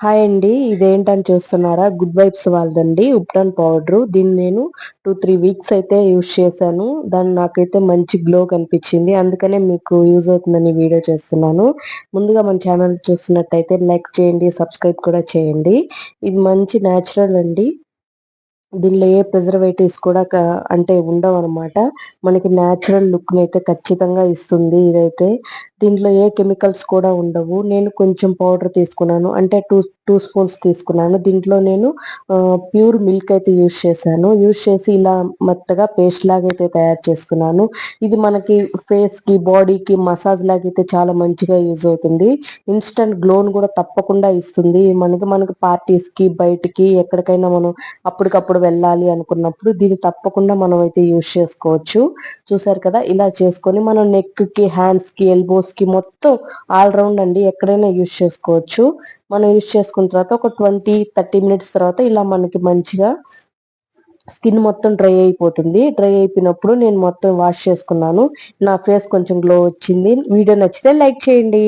Hi అండి. ఇదేంటని చూస్తున్నారా? గుడ్ వైబ్స్ వాళ్ళదండి ఉప్టన్ పౌడరు. దీన్ని నేను 2, 3 వీక్స్ అయితే యూజ్ చేశాను. నాకైతే మంచి గ్లో కనిపించింది. అందుకనే మీకు యూజ్ అవుతుందని వీడియో చేస్తున్నాను. ముందుగా మన ఛానల్ చూస్తున్నట్టయితే లైక్ చేయండి, సబ్స్క్రైబ్ కూడా చేయండి. ఇది మంచి న్యాచురల్ అండి. దీనిలో ఏ ప్రిజర్వేటివ్స్ కూడా అంటే ఉండవనమాట. మనకి న్యాచురల్ లుక్‌నైతే ఖచ్చితంగా ఇస్తుంది ఇదైతే. దీంట్లో ఏ కెమికల్స్ కూడా ఉండవు. నేను కొంచెం పౌడర్ తీసుకున్నాను. అంటే 2 స్పూన్స్ తీసుకున్నాను. దీంట్లో నేను ప్యూర్ మిల్క్ అయితే యూజ్ చేశాను. యూజ్ చేసి ఇలా మెత్తగా పేస్ట్ లాగైతే తయారు చేసుకున్నాను. ఇది మనకి ఫేస్‌కి, బాడీకి మసాజ్ లాగైతే చాలా మంచిగా యూజ్ అవుతుంది. ఇన్‌స్టంట్ గ్లో‌ని కూడా తప్పకుండా ఇస్తుంది. మనకి పార్టీస్‌కి, బయటికి ఎక్కడికైనా మనం అప్పటికప్పుడు వెళ్ళాలి అనుకున్నప్పుడు దీన్ని తప్పకుండా మనమైతే యూజ్ చేసుకోవచ్చు. చూసారు కదా! ఇలా చేసుకొని మనం నెక్‌కి, హ్యాండ్స్‌కి, ఎల్బోస్‌కి మొత్తం ఆల్ రౌండ్ అండి. ఎక్కడైనా యూజ్ చేసుకోవచ్చు. మనం యూజ్ చేసుకున్న తర్వాత ఒక 20, 30 మినిట్స్ తర్వాత ఇలా మనకి మంచిగా స్కిన్ మొత్తం డ్రై అయిపోతుంది. డ్రై అయిపోయినప్పుడు నేను మొత్తం వాష్ చేసుకున్నాను. నా ఫేస్ కొంచెం గ్లో వచ్చింది. వీడియో నచ్చితే లైక్ చేయండి.